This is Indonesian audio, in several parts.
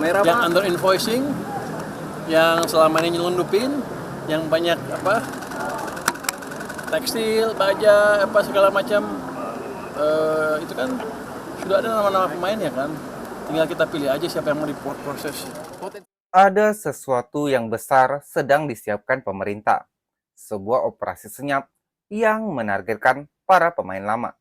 Kamera yang Pak. under invoicing, yang selama ini nyelundupin, yang banyak tekstil, baja, segala macam, itu kan sudah ada nama-nama pemainnya kan. Tinggal kita pilih aja siapa yang mau diproses. Ada sesuatu yang besar sedang disiapkan pemerintah. Sebuah operasi senyap yang menargetkan para pemain lama.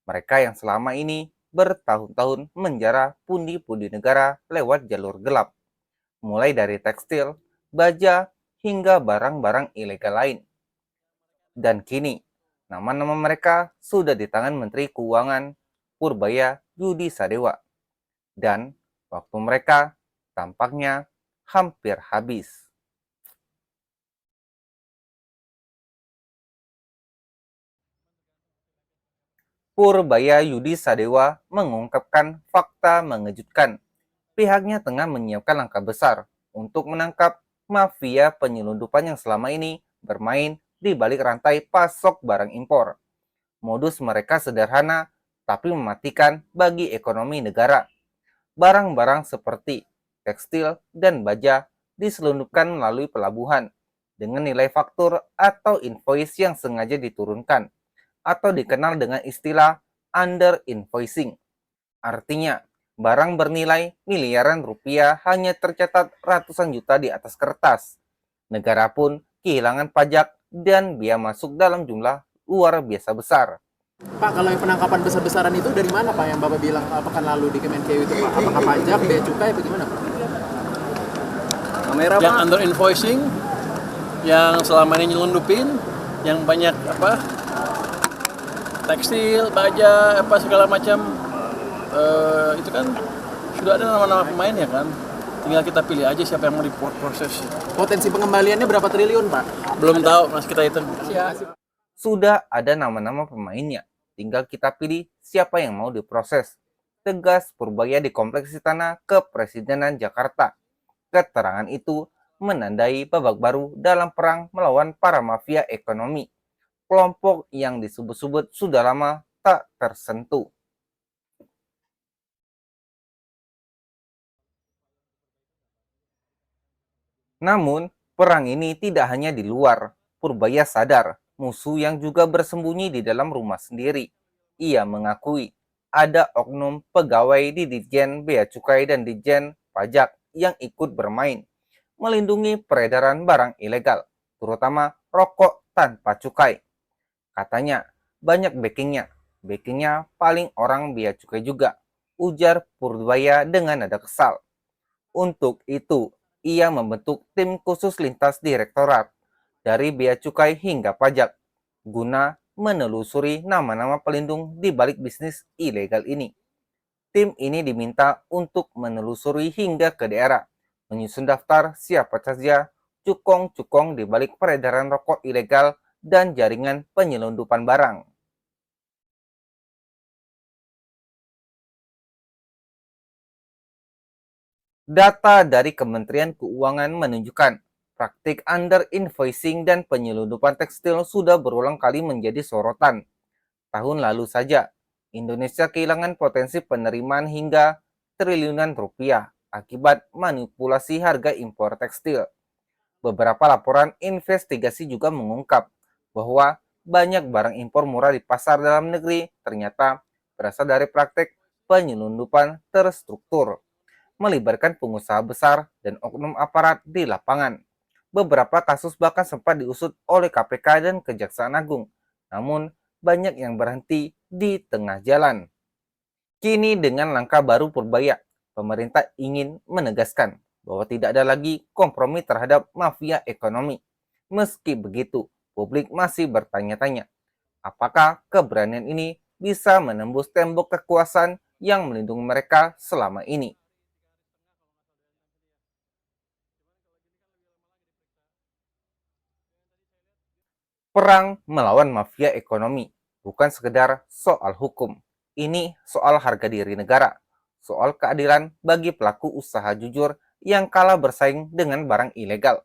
Mereka yang selama ini bertahun-tahun menjara pundi-pundi negara lewat jalur gelap. Mulai dari tekstil, baja, hingga barang-barang ilegal lain. Dan kini, nama-nama mereka sudah di tangan Menteri Keuangan Purbaya Yudi Sadewa. Dan waktu mereka tampaknya hampir habis. Purbaya Yudi Sadewa mengungkapkan fakta mengejutkan. Pihaknya tengah menyiapkan langkah besar untuk menangkap mafia penyelundupan yang selama ini bermain di balik rantai pasok barang impor. Modus mereka sederhana tapi mematikan bagi ekonomi negara. Barang-barang seperti tekstil dan baja diselundupkan melalui pelabuhan dengan nilai faktur atau invoice yang sengaja diturunkan atau dikenal dengan istilah under invoicing. Artinya, barang bernilai miliaran rupiah hanya tercatat ratusan juta di atas kertas. Negara pun kehilangan pajak dan biaya masuk dalam jumlah luar biasa besar. Pak, kalau yang penangkapan besar-besaran itu dari mana Pak yang Bapak bilang pekan lalu di Kemenkeu itu Pak? Apakah pajak, bea cukai, bagaimana Pak? Kamera yang under invoicing, yang selama ini nyelundupin, yang banyak tekstil, baja, segala macam, itu kan sudah ada nama-nama pemainnya kan. Tinggal kita pilih aja siapa yang mau diproses. Potensi pengembaliannya berapa triliun Pak? Belum tahu, mas kita hitung. Sudah ada nama-nama pemainnya, tinggal kita pilih siapa yang mau diproses. Tegas Purbaya di Kompleks Istana Kepresidenan Jakarta. Keterangan itu menandai babak baru dalam perang melawan para mafia ekonomi. Kelompok yang disebut-sebut sudah lama tak tersentuh. Namun, perang ini tidak hanya di luar. Purbaya sadar musuh yang juga bersembunyi di dalam rumah sendiri. Ia mengakui ada oknum pegawai di Ditjen Bea Cukai dan Ditjen Pajak yang ikut bermain, melindungi peredaran barang ilegal, terutama rokok tanpa cukai. Katanya, banyak backingnya paling orang bea cukai juga, ujar Purbaya dengan nada kesal. Untuk itu, ia membentuk tim khusus lintas direktorat dari bea cukai hingga pajak guna menelusuri nama-nama pelindung di balik bisnis ilegal ini. Tim ini diminta untuk menelusuri hingga ke daerah, menyusun daftar siapa saja cukong-cukong di balik peredaran rokok ilegal dan jaringan penyelundupan barang. Data dari Kementerian Keuangan menunjukkan praktik under invoicing dan penyelundupan tekstil sudah berulang kali menjadi sorotan. Tahun lalu saja, Indonesia kehilangan potensi penerimaan hingga triliunan rupiah akibat manipulasi harga impor tekstil. Beberapa laporan investigasi juga mengungkap bahwa banyak barang impor murah di pasar dalam negeri ternyata berasal dari praktik penyelundupan terstruktur, melibatkan pengusaha besar dan oknum aparat di lapangan. Beberapa kasus bahkan sempat diusut oleh KPK dan Kejaksaan Agung, namun banyak yang berhenti di tengah jalan. Kini dengan langkah baru Purbaya, pemerintah ingin menegaskan bahwa tidak ada lagi kompromi terhadap mafia ekonomi. Meski begitu, publik masih bertanya-tanya, apakah keberanian ini bisa menembus tembok kekuasaan yang melindungi mereka selama ini. Perang melawan mafia ekonomi bukan sekedar soal hukum. Ini soal harga diri negara, soal keadilan bagi pelaku usaha jujur yang kalah bersaing dengan barang ilegal.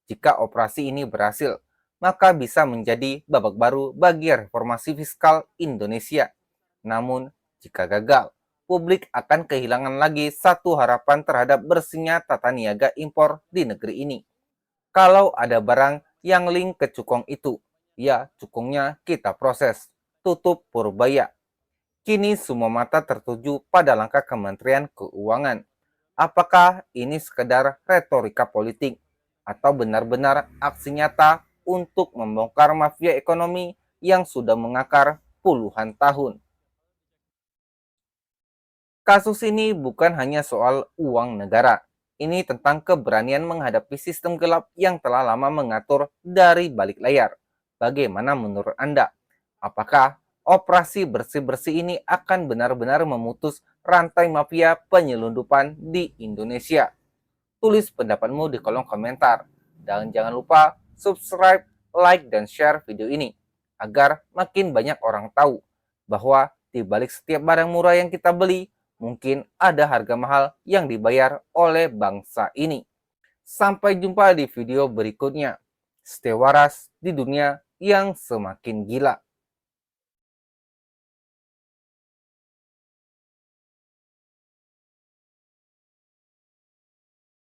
Jika operasi ini berhasil, maka bisa menjadi babak baru bagi reformasi fiskal Indonesia. Namun, jika gagal, publik akan kehilangan lagi satu harapan terhadap bersihnya tata niaga impor di negeri ini. Kalau ada barang yang link ke cukong itu, ya cukongnya kita proses, tutup Purbaya. Kini semua mata tertuju pada langkah Kementerian Keuangan. Apakah ini sekedar retorika politik atau benar-benar aksi nyata untuk membongkar mafia ekonomi yang sudah mengakar puluhan tahun? Kasus ini bukan hanya soal uang negara. Ini tentang keberanian menghadapi sistem gelap yang telah lama mengatur dari balik layar. Bagaimana menurut Anda? Apakah operasi bersih-bersih ini akan benar-benar memutus rantai mafia penyelundupan di Indonesia? Tulis pendapatmu di kolom komentar. Dan jangan lupa subscribe, like, dan share video ini agar makin banyak orang tahu bahwa di balik setiap barang murah yang kita beli, mungkin ada harga mahal yang dibayar oleh bangsa ini. Sampai jumpa di video berikutnya. Stay waras di dunia yang semakin gila.